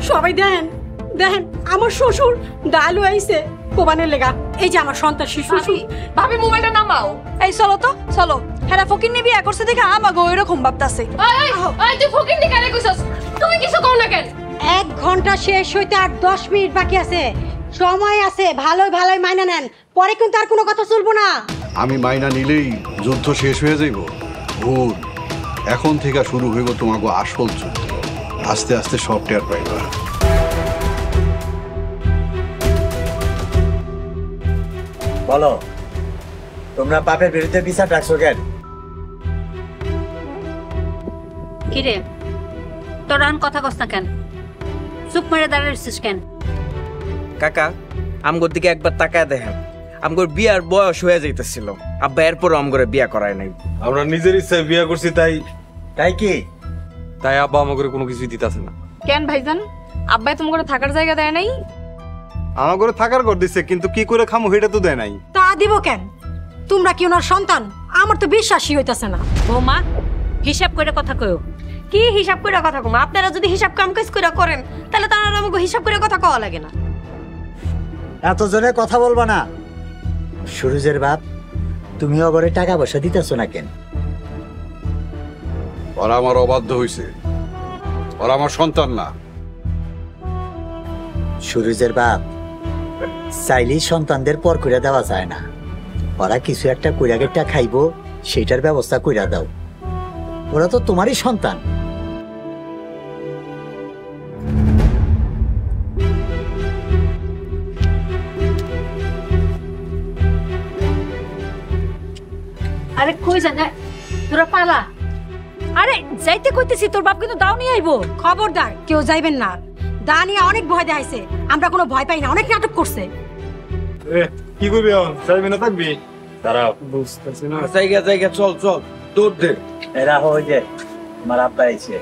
সবাই দেখেন দেখেন আমার শ্বশুর ডালু আইছে কোবানের লেগা। এই যে আমার সন্তান শিশু। ভাবি মোবাইলটা নামাও। এই চলো তো চলো। হেরা ফকির নিবি করছে দেখে আমাগো এরকম ভাবতাছে। তুই ফকির নি কেন কইছস? তুমি কিছু কও না কেন? 1 ঘন্টা শেষ হইতে আর 10 মিনিট বাকি আছে, সময় আছে, ভালোই ভালোই মাইনা নেন, পরে কিন্তু আর কোনো কথা চলবো না। আমি মাইনা নিলেই যুদ্ধ শেষ হয়ে যাইব? ভুল, এখন থেকে শুরু হইব তোমাকে আসল যুদ্ধ। আস্তে আস্তে সব টের পাইবা। বলো, তোমরা পাপের বিরুদ্ধে বিচার ডাকছো কেন? কিরে তোর আন কথা কস না কেন? চুপ মেরে দাঁড়াইছিস কেন? কাকা, আমগোর দিকে একবার তাকায় দেখেন। আমগোর বিয়ার বয়স হয়ে যাইতেছিল, আব্বা এরপরও আমগরে বিয়া করায় নাই। আমরা নিজের ইচ্ছায় বিয়া করছি, তাই কি? তাই আব্বা আমাকে কোনো কিছুই দিতেছে না। কেন ভাইজান, আব্বাই তোমাকে থাকার জায়গা দেয় নাই? আমার ঘরে থাকার ঘর দিচ্ছে, কিন্তু কি করে খামু সেটা তো দেয় নাই। তা দিব কেন? তোমরা কি ওনার সন্তান? আমার তো বিশ্বাসই হইতাছে না। বৌমা হিসাব করে কথা কয়ো। কি হিসাব করে কথা কম? আপনারা যদি হিসাব কাম কাজ করে করেন তাহলে তো আর আমাকে হিসাব করে কথা কওয়া লাগে না। এত জোরে কথা বলবা না। সুরজের বাপ, তুমিও ঘরে টাকা পয়সা দিতেছো না কেন? ওরা আমার অবাধ্য হইছে, ওরা আমার সন্তান না। সুরজের বাপ, চাইলেই সন্তানদের পর করে দেওয়া যায় না। ওরা কিছু একটা কইরাগেরটা খাইবো, সেটার ব্যবস্থা কইরা দাও। ওরা তো তোমারই সন্তান। আরে কই জানা তোরা পালা। আরে যাইতে কইতেছি, তোর বাপ কিন্তু দাও নিয়ে আইবো। খবরদার কেউ যাইবেন না। দা নিয়ে অনেক ভয় দেখাইছে, আমরা কোনো ভয় পাই না, অনেক নাটক করছে। কি করবি এখন? চাইবি না থাকবি? তারা বুঝতেছি না। জায়গা জায়গা চল চল, দৌড় দে। এরা হয়ে যে আমার আব্বা আইছে।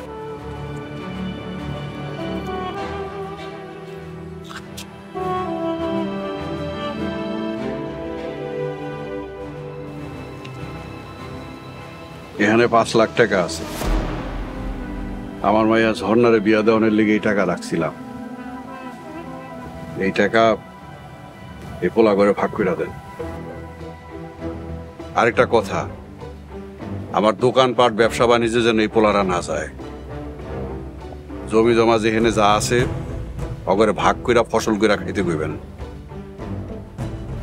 এখানে 5 লাখ টাকা আছে। আমার মাইয়া ঝর্ণারে বিয়া দেওয়ার লেগে এই টাকা রাখছিলাম। এই টাকা এই পোলা করে ভাগ করে দেন। আরেকটা কথা, আমার দোকানপাট ব্যবসা বাণিজ্যে যেন এই পোলারা না যায়। জমি জমা যেখানে যা আছে অগরে ভাগ কইরা ফসল কইরা খাইতে কইবেন।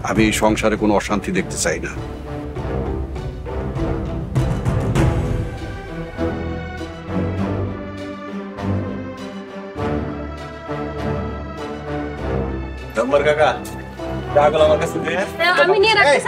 আমি এই সংসারে কোনো অশান্তি দেখতে চাই না। নম্বর কাকা, টাকাগুলো আমার কাছে দে। আমি নিয়ে রাখছি।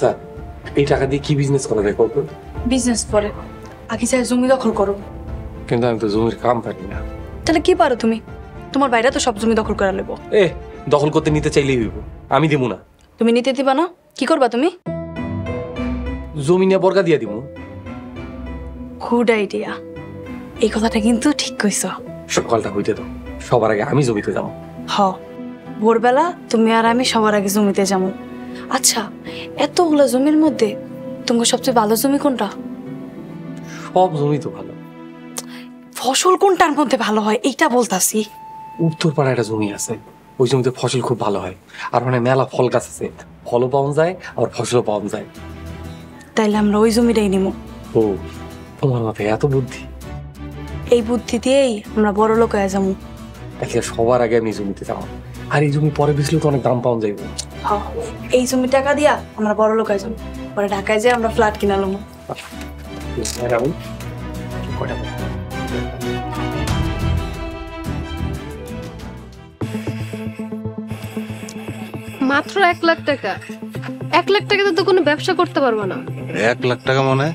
স্যার, এই টাকা দিয়ে কি বিজনেস করা যায়? কত বিজনেস পরে, আগে চাই জমি দখল করো। কিন্তু আমি তো জমির কাম পারি না। তাহলে কি পারো তুমি? তোমার বাইরে তো সব জমি দখল করে নেবো। দখল করতে নিতে চাইলেই হইব, আমি দিব না। তুমি নিতে দিবা না? কি করবা তুমি? জমি নিয়ে বর্গা দিয়ে দিব। Good idea. এই কথাটা কিন্তু ঠিক কইছো। সকালটা হইতে দাও, সবার আগে আমি জমিতে যাবো। হ, ভোরবেলা তুমি আর আমি সবার আগে জমিতে যাবো। আচ্ছা, এতগুলো জমির মধ্যে তোমার সবচেয়ে ভালো জমি কোনটা? সব জমি তো ভালো। ফসল কোনটার মধ্যে ভালো হয় এইটা বলতাছি। উত্তর পাড়ায় একটা জমি আছে, ওই জমিতে ফসল খুব ভালো হয়। আর মানে মেলা ফল গাছ আছে, ফলও পাওয়া যায় আর ফসলও পাওয়া যায়। তাইলে আমরা ওই জমিটাই নিব। ও, তোমার মাথায় এত বুদ্ধি। এই বুদ্ধি দিয়েই আমরা বড় লোক হয়ে যাবো। তাহলে সবার আগে আমি জমিতে যাবো। আর এই জমি পরে বেচলে তো অনেক দাম পাওয়া যাইব। এই জমি টাকা দিয়া আমরা বড় লোক হয়ে যাবো। পরে ঢাকায় যেয়ে আমরা ফ্ল্যাট কিনা নেবো। কয়টা দাও। মাত্র 1 লাখ টাকা। 1 লাখ টাকাতে তো কোনো ব্যবসা করতে পারবো না। 1 লাখ টাকা মানে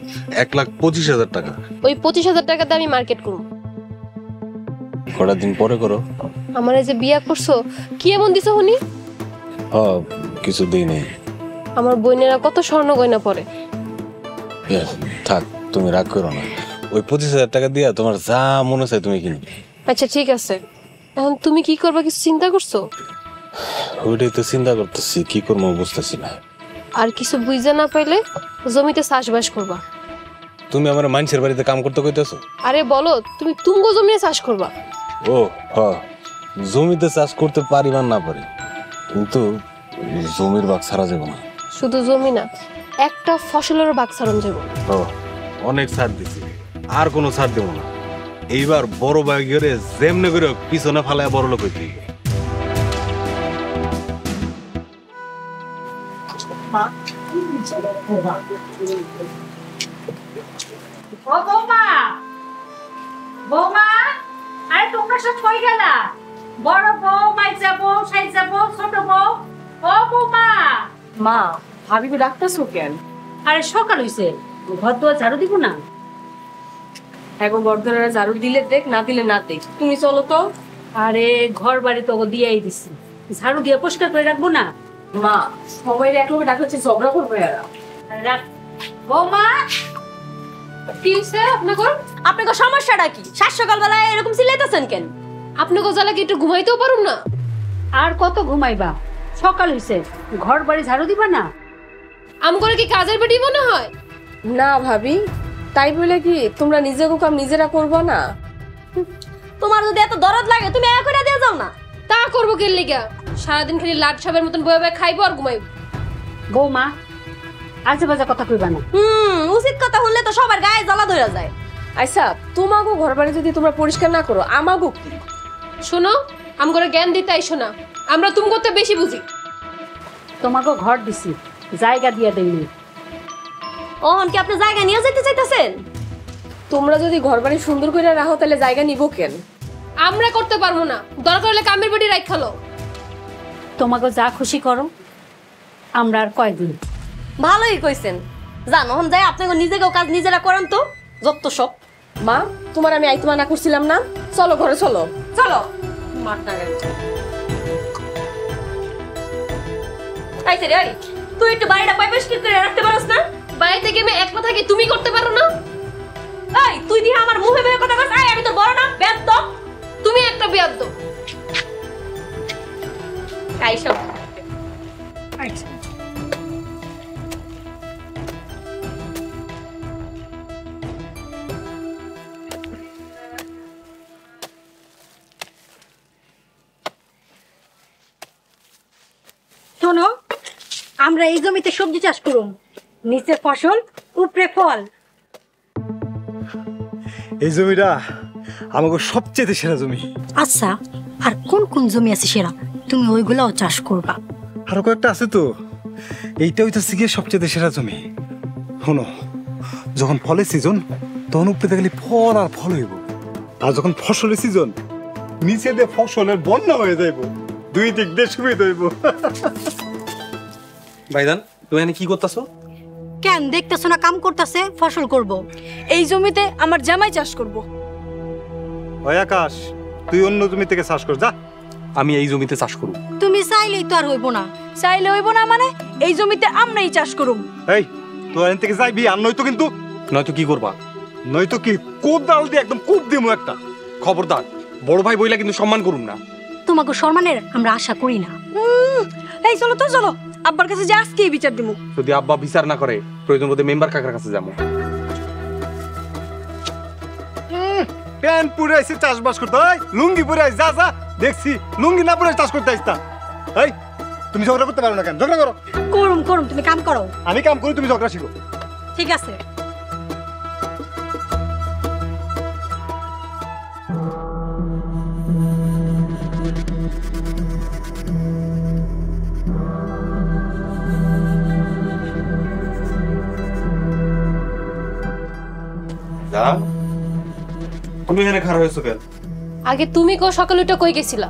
1,25,000 টাকা। ওই 25,000 টাকাতে আমি মার্কেট করব। কটা দিন পরে করো। আমার এই যে বিয়া করছো কি এমন দিছো হনি? কিছু দিই নেই। আমার বোনেরা কত স্বর্ণ গয়না পরে। থাক, তুমি রাগ করো না। ওই 25,000 টাকা দিয়া তোমার যা মনে চাই তুমি কিনবে। আচ্ছা ঠিক আছে, এখন তুমি কি করবা কিছু চিন্তা করছো? ওইটাই তো চিন্তা করতেছি, কি করবো বুঝতেছি না। আর কিছু বুঝা না পাইলে জমিতে চাষবাস করবা। তুমি আমার মানুষের বাড়িতে কাম করতে কইতেছো? আরে বলো, তুমি তুঙ্গ জমিতে চাষ করবা। ও জমিতে চাষ করতে পারি বা না পারি, কিন্তু জমির ভাগ ছাড়া যাবো না। শুধু জমি না, একটা ফসলের ভাগ ছাড়ন যাব। অনেক ছাড় দিছি, আর কোনো ছাড় দেবো না। এইবার বড় ভাই করে যেমনে করে পিছনে ফালায় বড় লোক হইতে। ও বৌমা, বৌমা, আরে তোমরা সব কই গেলা? বড় বউ, মাইজা বউ, সাইজা বউ, ছোট বউ, ও বৌমা। মা, ভাবিকে ডাকতেছো কেন? আরে সকাল হইছে, ঘর দুয়ার ঝাড়ু দিব না? এখন বর্ধনারা ঝাড়ু দিলে দেখ, না দিলে না দেখ। তুমি চলো তো। আরে ঘর বাড়ি তো দিয়েই দিছি, ঝাড়ু দিয়ে পরিষ্কার করে রাখবো না? মা, সবাই একলগে ডাকলে ঝগড়া করবে এরা। রাখ। বৌমা, কি হইছে আপনাদের? আপনাদের সমস্যাটা কি? সাত সকালবেলায় এরকম চিল্লাইতেছেন কেন? আপনাকে জ্বালা কি একটু ঘুমাইতেও পারুম না? আর কত ঘুমাইবা? সকাল হইছে, ঘর বাড়ি ঝাড়ু দিবা না? আম করে কি কাজের বেটি মনে হয়? না ভাবি, তাই বলে কি তোমরা নিজেকে কাম নিজেরা করবো না? তোমার যদি এত দরদ লাগে তুমি এক করে দিয়ে যাও না। তা করবো কে লেগা? সারাদিন খালি লাট সাবের মতন বয়ে বয়ে খাইবো আর ঘুমাইবো। বৌমা, আজে বাজে কথা কইবা না। উচিত কথা হলে তো সবার গায়ে জ্বালা ধরে যায়। আচ্ছা, তোমাকে ঘর বাড়ি যদি তোমরা পরিষ্কার না করো, আমাকে কি? শোনো, আম করে জ্ঞান দিতে আইসো না, আমরা তুমি করতে বেশি বুঝি। তোমাকে ঘর দিছি, জায়গা দিয়ে দেইনি। ওহন কি আপনি জায়গা নিয়ে যেতে চাইতেছেন? তোমরা যদি ঘর বাড়ি সুন্দর করে রাখো তাহলে জায়গা নিবো কেন? আমরা করতে পারবো না, দরকার হলে কামের বেটি রাখ খালো। তোমাকে যা খুশি করো, আমরা আর কয়দিন। ভালোই কইছেন, জানো হন যাই আপনাকে নিজেকেও কাজ নিজেরা করেন তো, যত সব। মা, তোমার আমি আইতে মানা করছিলাম না? চলো ঘরে চলো। চলো। আইতে রে, তুই একটু বাড়িটা পরিষ্কার করে রাখতে পারছ না? বাইরে থেকে আমি একলা থাকি, তুমি করতে পারো না? এই তুই দিয়ে আমার মুখে বের কথা কস, আই আমি তো বড় না, বেয়াদ্দ। তুমি একটা বেয়াদ্দ। আইসব। শোনো, আমরা এই জমিতে সবজি চাষ করুম, নিচে ফসল, উপরে ফল। এই জমিটা আমাকে সবচেয়ে সেরা জমি। আচ্ছা, আর কোন কোন জমি আছে সেরা? তুমি ওইগুলাও চাষ করবা? আরো কয়েকটা আছে তো, এইটা হইতেছে গিয়ে সবচেয়ে সেরা জমি। শোনো, যখন ফলের সিজন তখন উপরে গেলে ফল আর ফল হইব, আর যখন ফসলের সিজন নিচে দিয়ে ফসলের বন্যা হয়ে যাইব, দুই দিক দিয়ে সুবিধা হইব। ভাইজান, তুমি এখানে কি করতেছো? কেন দেখতেছো না কাম করতেছে? ফসল করব। এই জমিতে আমার জামাই চাষ করব। ওই আকাশ, তুই অন্য জমি থেকে চাষ কর যা। আমি এই জমিতে চাষ করব। তুমি চাইলেই তো আর হইব না। চাইলে হইব না মানে? এই জমিতে আমরাই চাষ করুম। এই তুই এখান থেকে যাইবি, আর নয়তো কিন্তু নয়তো কি করবা? নয়তো কি কোদাল দিয়ে একদম কূপ দিমু একটা। খবরদার, বড় ভাই বইলা কিন্তু সম্মান করুন না। তোমাকে সম্মানের আমরা আশা করি না। এই চলো তো, চলো আব্বার কাছে যে আজকেই বিচার দিমু। যদি আব্বা বিচার না করে, প্রয়োজন বোধে মেম্বার কাকার কাছে যাবো। প্যান্ট পরে আইসি চাষবাস করতে, এই লুঙ্গি পরে আইস, যা যা দেখছি লুঙ্গি না পরে চাষ করতে আইসতা। এই তুমি ঝগড়া করতে পারো না কেন? ঝগড়া করো। করুম করুম, তুমি কাম করো। আমি কাম করি, তুমি ঝগড়া শিখো। ঠিক আছে। যা তুমি এখানে খারাপ হয়েছো কেন? আগে তুমি সকালে উঠে কই গেছিলা?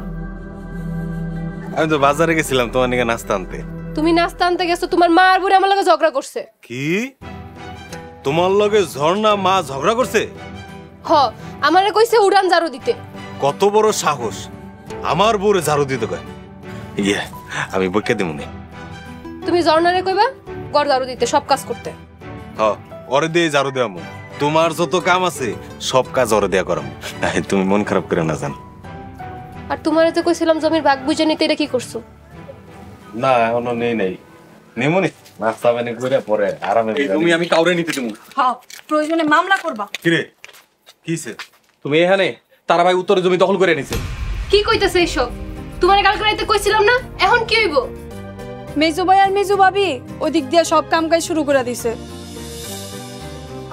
আমি তো বাজারে গেছিলাম তোমার নিকে নাস্তা আনতে। তুমি নাস্তা আনতে গেছো, তোমার মা আর বুড়ি আমার লগে ঝগড়া করছে। কি তোমার লগে ঝর্ণা মা ঝগড়া করছে? হ, আমারে কইছে উড়ান ঝাড়ু দিতে। কত বড় সাহস আমার বউরে ঝাড়ু দিতে কয়? ইয়ে আমি বইকে দিমুনি। তুমি ঝর্ণারে কইবা ঘর ঝাড়ু দিতে, সব কাজ করতে। ওরে দিয়ে ঝাড়ু দেওয়ামু। তোমার যত কাম আছে সব কাজ ওরে দেয়া করাম। তুমি মন খারাপ করে না জান। আর তোমারে তো কইছিলাম জমির ভাগ বুঝে নিতে, এটা কি করছো? না এখনো নেই নাই নেমনি নাস্তা পানি করে পরে আরামে তুমি আমি কাউরে নিতে দেবো। হ্যাঁ, প্রয়োজনে মামলা করবা। কিরে কিছে? তুমি এখানে তারা ভাই উত্তরে জমি দখল করে নিছে। কি কইতাছে এইসব? তোমারে কালকে রাতে কইছিলাম না, এখন কি হইব? মেজু ভাই আর মেজু ভাবি ওই দিক দিয়ে সব কাম কাজ শুরু করে দিছে।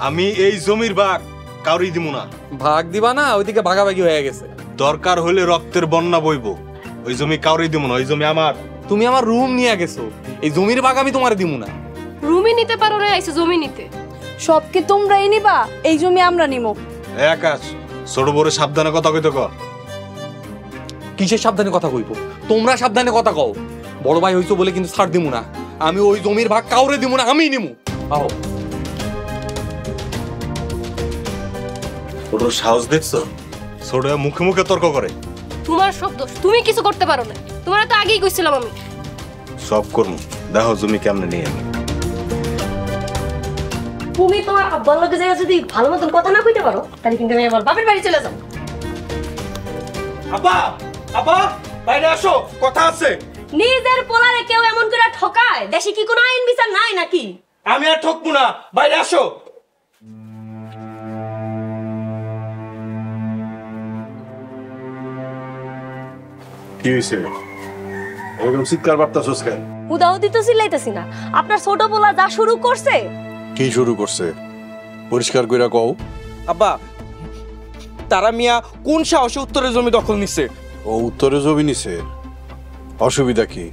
আমি এই জমির ভাগ কাউরি দিব না। ভাগ দিবা না, ওইদিকে ভাগাভাগি হয়ে গেছে। দরকার হলে রক্তের বন্যা বইব, ওই জমি কাউরি দিব না। ওই জমি আমার। তুমি আমার রুম নিয়ে গেছো, এই জমির ভাগ আমি তোমারে দিব না। রুমই নিতে পারো না, আইছে জমি নিতে। সব কি তোমরাই নিবা? এই জমি আমরা নিমো। আকাশ ছোট বড় সাবধানে কথা কইতে কর। কিসের সাবধানে কথা কইবো? তোমরা সাবধানে কথা কও। বড় ভাই হইছো বলে কিন্তু ছাড় দিমু না। আমি ওই জমির ভাগ কাউরে দিব না, আমিই নিমু। আও ছোট সাহস দেখছো? ছোট মুখে মুখে তর্ক করে। তোমার সব দোষ, তুমি কিছু করতে পারো না। তোমার তো আগেই কইছিলাম আমি। সব করবো, দেখো জমি কেমনে নিয়ে আমি। তুমি তোমার আব্বার লগে জায়গা যদি ভালো মতন কথা না কইতে পারো, তাহলে কিন্তু আমি আমার বাপের বাড়ি চলে যাব। আব্বা আব্বা বাইরে আসো, কথা আছে। নিজের পোলারে কেউ এমন করে ঠকায়? দেশে কি কোনো আইন বিচার নাই নাকি? আমি আর ঠকবো না, বাইরে আসো। কি হয়েছে? এরকম চিৎকার বার্তাছস কেন? হুদাহুদি তো চিল্লাইতেছি না, আপনার ছোট পোলা যা শুরু করছে। কি শুরু করছে? পরিষ্কার কইরা কও। আব্বা তারা মিয়া কোন সাহসে উত্তরের জমি দখল নিছে? ও উত্তরে জমি নিছে, অসুবিধা কি?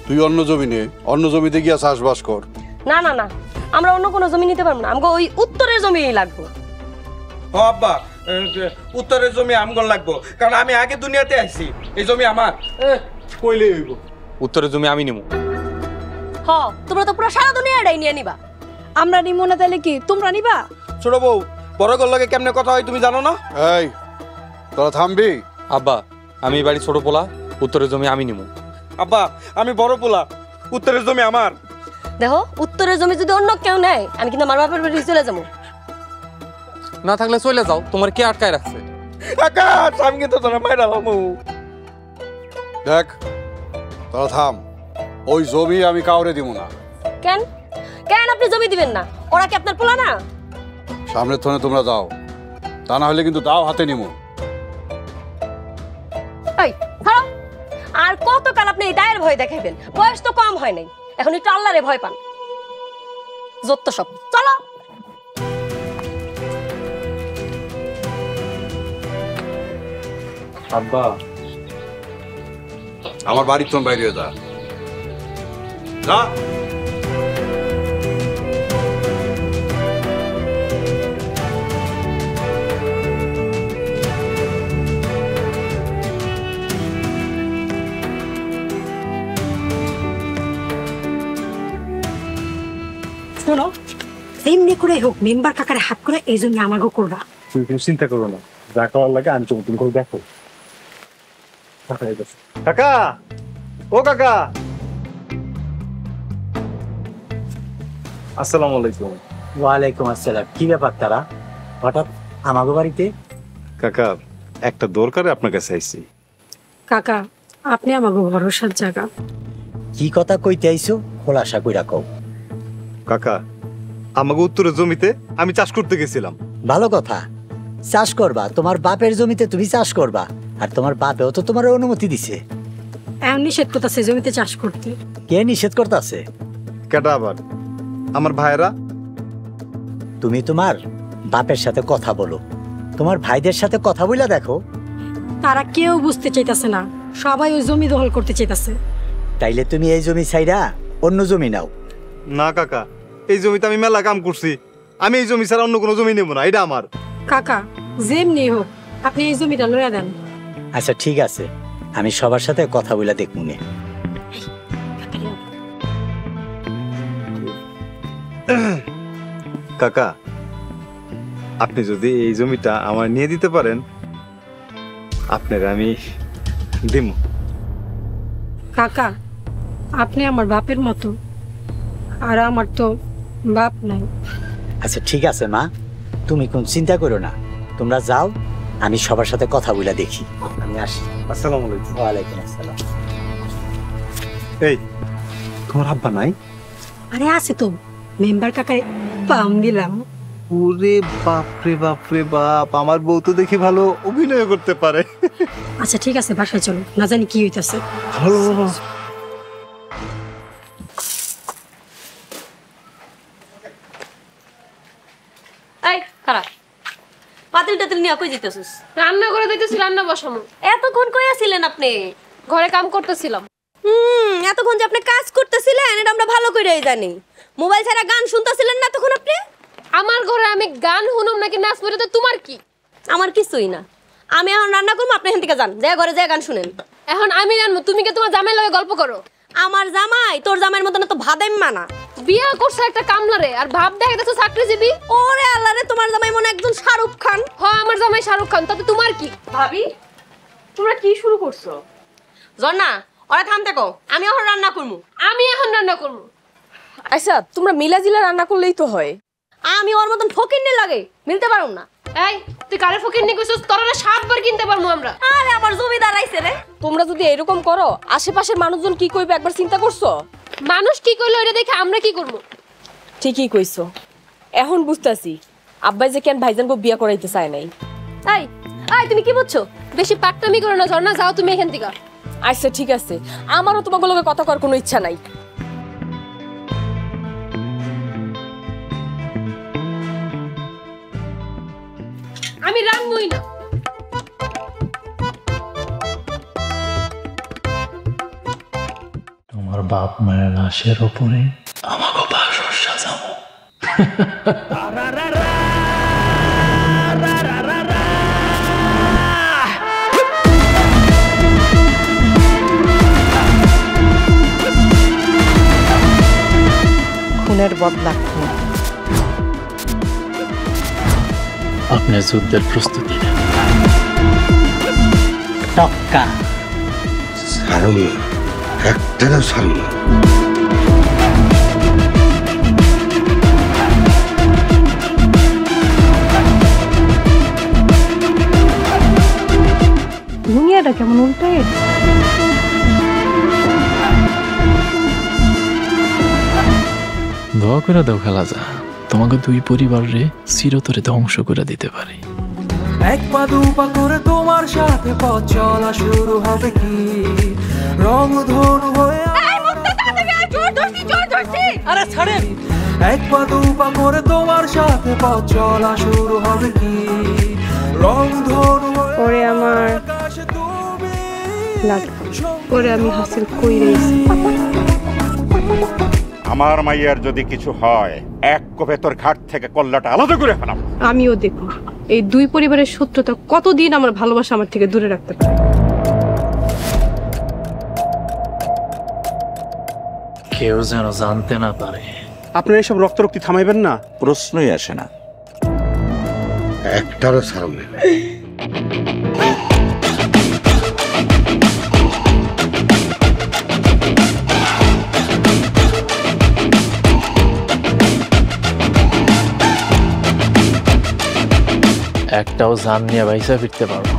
তুই অন্য জমি নে, অন্য জমিতে গিয়া চাষবাস কর। না না না, আমরা অন্য কোনো জমি নিতে পারবো না, আমাকে ওই উত্তরের জমিই লাগবে। ও আব্বা, উত্তরের জমি আমগর লাগবো, কারণ আমি আগে দুনিয়াতে আইছি। এই জমি আমার। কইলেই হইব, উত্তরের জমি আমি নিমু। হ, তোমরা তো পুরো সারা দুনিয়াটাই নিয়ে নিবা। আমরা নিমো না তাহলে কি তোমরা নিবা? ছোট বউ, বড় গোর লগে কেমনে কথা হয় তুমি জানো না? এই তোরা থামবি? আব্বা আমি এই বাড়ি ছোট পোলা, উত্তরের জমি আমি নিমু। আব্বা আমি বড় পোলা, উত্তরের জমি আমার। দেখো, উত্তরের জমি যদি অন্য কেউ নেয়, আমি কিন্তু আমার বাপের বাড়ি চলে যাবো। না থাকলে চলে যাও, তোমার কে আটকায় রাখছে? আকাশ আমি কিন্তু তোরা মাইরালাম। দেখ তোরা থাম, ওই জমি আমি কাউরে দিব না। কেন কেন আপনি জমি দিবেন না? ওরা কি আপনার পোলা না? সামনের থনে তোমরা যাও, তা না হলে কিন্তু দাও হাতে নিমু। এই ছাড়ো। আর কতকাল আপনি এই দায়ের ভয় দেখাইবেন? বয়স তো কম হয় নাই, এখন একটু আল্লাহরে ভয় পান। যত সব, চলো। আব্বা আমার বাড়ির তোর বাইরে যা যা। শোনো, এমনি করে হোক মেম্বার কাকারে হাত করে এই জন্য আমাকে করবা। তুমি কোনো চিন্তা করো না, যা করার লাগে আমি তুমি করে দেখো। কাকা, ও কাকা, আসসালামু আলাইকুম। ওয়ালাইকুম আসসালাম। কি ব্যাপার তারা হঠাৎ আমাগো বাড়িতে? কাকা একটা দরকারে আপনার কাছে আইছি। কাকা, আপনি আমাকে ভরসার জায়গা। কি কথা কইতে আইছো? খোলাসা কইরা কও। কাকা আমাকে উত্তরের জমিতে আমি চাষ করতে গেছিলাম। ভালো কথা, চাষ করবা। তোমার বাপের জমিতে তুমি চাষ করবা, আর তোমার বাপেও তো তোমার অনুমতি দিছে। এমন নিষেধ করতেছে জমিতে চাষ করতে। কে নিষেধ করতেছে? কেটা আবার? আমার ভাইরা। তুমি তোমার বাপের সাথে কথা বলো, তোমার ভাইদের সাথে কথা বইলা দেখো। তারা কেউ বুঝতে চাইতেছে না, সবাই ওই জমি দখল করতে চাইতেছে। তাইলে তুমি এই জমি ছাইরা অন্য জমি নাও। না কাকা, এই জমিতে আমি মেলা কাম করছি, আমি এই জমি ছাড়া অন্য কোনো জমি নেব না, এটা আমার। কাকা, যেমনি হোক আপনি এই জমিটা লইয়া দেন। আচ্ছা ঠিক আছে, আমি সবার সাথে কথা বলে দেখবো নে। কাকা, আপনি যদি এই জমিটা আমার নিয়ে দিতে পারেন, আপনার আমি দিব। কাকা, আপনি আমার বাপের মতো, আর আমার তো বাপ নাই। আচ্ছা ঠিক আছে মা, তুমি কোন চিন্তা করো না, তোমরা যাও, আমি সবার সাথে কথা বলে দেখি। আমি আসি। আসসালামু আলাইকুম। ওয়ালাইকুম আসসালাম। এই, তোমার আব্বা নাই? আরে আছে তো, মেম্বার কাকায় পাম দিলাম। ওরে বাপরে বাপরে বাপ, আমার বউ তো দেখি ভালো অভিনয় করতে পারে। আচ্ছা ঠিক আছে, বাসায় চলো, না জানি কি হইতাছে। এই খারাপ পাতিল টাতিল নিয়ে কই যেতেছিস? রান্না করে দিতেছি, রান্না বসামু। এতক্ষণ কই আছিলেন আপনি? ঘরে কাম করতেছিলাম। এতক্ষণ যে আপনি কাজ করতেছিলেন এটা আমরা ভালো করেই জানি। মোবাইল ছাড়া গান শুনতেছিলেন না তখন আপনি? আমার ঘরে আমি গান শুনুম নাকি নাচ পড়ে তো তোমার কি? আমার কিছুই না, আমি এখন রান্না করবো, আপনি এখান থেকে যান, যে ঘরে যায় গান শুনেন। এখন আমি জানবো তুমি কি তোমার জামাই লগে গল্প করো? আমার জামাই তোর জামাইয়ের মতন তো ভাদাইম মানা। বিয়া করছে একটা কামলারে আর ভাব দেখাইতেছো চাকরিজীবী। ওরে আল্লাহ রে, তোমার জামাই মনে একজন শাহরুখ খান। হ্যাঁ আমার জামাই শাহরুখ খান, তাতে তোমার কি? ভাবি তোমরা কি শুরু করছো? জন্না ওরা থাম থাকো, আমি এখন রান্না করবো। আমি এখন রান্না করবো। আচ্ছা তোমরা মিলাজিলা রান্না করলেই তো হয়, আমি ওর মতন ফকিন্নি লাগে মিলতে পারুম না। এই তুই কারে ফকিন্নি কইছস? তোরা 7 বার কিনতে পারমু আমরা। আরে আমার জমিদার আইছে রে। তোমরা যদি এরকম করো আশেপাশের মানুষজন কি কইবে একবার চিন্তা করছো? মানুষ কি কইলো এটা দেখে আমরা কি করব? ঠিকই কইছো, এখন বুঝতাছি আব্বাই যে কেন ভাইজানকে বিয়া করাইতে চায় নাই। এই এই তুমি কি বুঝছো? বেশি পাকটামি করো না, ঝর্ণা যাও তুমি এখান থেকে। আচ্ছা ঠিক আছে, আমারও তোমাকে লগে কথা করার কোনো ইচ্ছা নাই। আমি রান্নুই না। তোমার বাপ মায়ের লাশের ওপরে আমাকে বাসর সাজাবো। খুনের বদলা খুন। আপনার যুদ্ধের প্রস্তুতি নেন। টক্কা ছাড়ুন না, একটাও ছাড়ুন না। দুনিয়াটা কেমন উল্টায়। দোয়া করে দাও খালাজা, তোমাকে দুই পরিবারে চিরতরে ধ্বংস করে দিতে পারি। এক পা দুপা করে তোমার সাথে পথ চলা শুরু হবে কি রং ধনু হয়ে। আরে ছাড়েন। এক পা দুপা করে তোমার সাথে পথ চলা শুরু হবে কি রং ধনু হয়ে। ওরে আমার ওরে আমি হাসিল কইরেছি। আমার মাইয়ার যদি কিছু হয় এক কোপে তোর ঘাট থেকে কল্লাটা আলাদা করে ফেলাম। আমিও দেখব এই দুই পরিবারের শত্রুতা কতদিন আমার ভালোবাসা আমার থেকে দূরে রাখতে পারে। কেউ যেন জানতে না পারে। আপনারা এসব রক্তারক্তি থামাইবেন না? প্রশ্নই আসে না, একটারও ছাড়ুন না। একটাও জান নিয়ে বাইসা ফিরতে পারবো।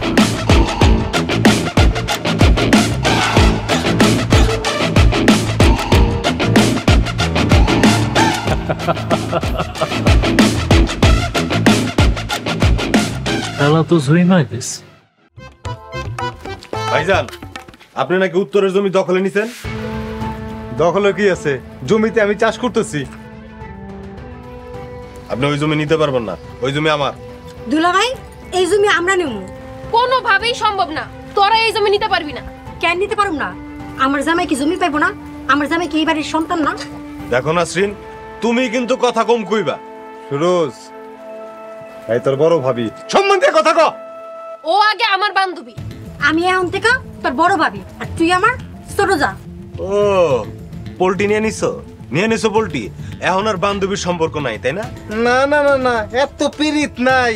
খেলা তো জয়ী নয় বেশ। ভাইজান, আপনি নাকি উত্তরের জমি দখলে নিছেন? দখলে কি আছে, জমিতে আমি চাষ করতেছি। আপনি ওই জমি নিতে পারবেন না, ওই জমি আমার। দুলাভাই এই জমি আমরা নেব। কোনোভাবেই সম্ভব না, তোরা এই জমি নিতে পারবি না। কেন নিতে পারুম না? আমার জামাই কি জমি পাইবো না? আমার জামাই কি এই বাড়ির সন্তান না? দেখো নাসরিন, তুমি কিন্তু কথা কম কইবা। সুরজ, এই তোর বড় ভাবি সম্বন্ধে কথা ক। ও আগে আমার বান্ধবী। আমি এখন থেকে তোর বড় ভাবি আর তুই আমার ছোট যা। ও পোল্ট্রি নিয়ে নিছো পোল্ট্রি, এখন আর বান্ধবীর সম্পর্ক নাই তাই না? না না না না, এত পিরিত নাই।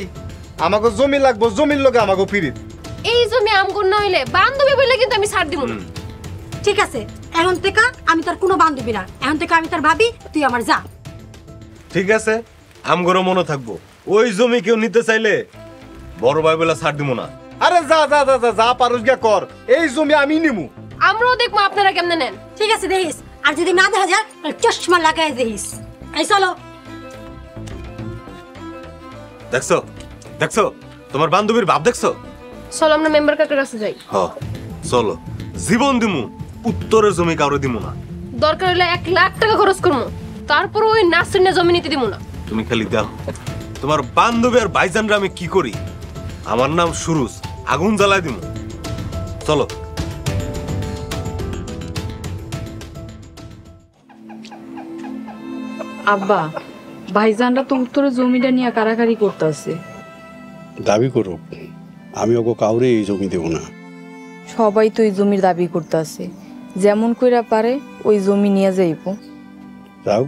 আমাকে জমি লাগবো, জমির লোকে আমাকে পিরিত। এই জমি আমগুন না হইলে বান্ধবী বলে কিন্তু আমি ছাড় দিব না। ঠিক আছে, এখন থেকে আমি তোর কোনো বান্ধবী না, এখন থেকে আমি তোর ভাবি, তুই আমার যা। ঠিক আছে, আমগরও মনে থাকবো। ওই জমি কেউ নিতে চাইলে বড় ভাই বলে ছাড় দিব না। আরে যা যা যা যা যা পারুস গিয়া কর, এই জমি আমি নিমু। আমরাও দেখবো আপনারা কেমনে নেন। ঠিক আছে দেখিস, আর যদি না দেখা যায় তাহলে চশমা লাগাই দেখিস। এই চলো। দেখছো দেখছো তোমার বান্ধবীর ভাব দেখছো? চলো আমরা মেম্বার কাকার কাছে যাই। হ চলো, জীবন দিমু, উত্তরের জমি কারো দিমু না। দরকার হলে 1 লাখ টাকা খরচ করবো, তারপর ওই নাসরিনের জমি নিতে দিব না। তুমি খালি দাও তোমার বান্ধবী আর ভাইজানরা আমি কি করি। আমার নাম সুরুজ, আগুন জ্বালাই দিমু। চলো। আব্বা, ভাইজানরা তো উত্তরে জমিটা নিয়ে কারাকারি করতেছে। দাবি করুক, আমি ওকে কাউরে এই জমি দেব না। সবাই তো এই জমির দাবি করতেছে, যেমন কইরা পারে ওই জমি নিয়ে যাইব। যাও,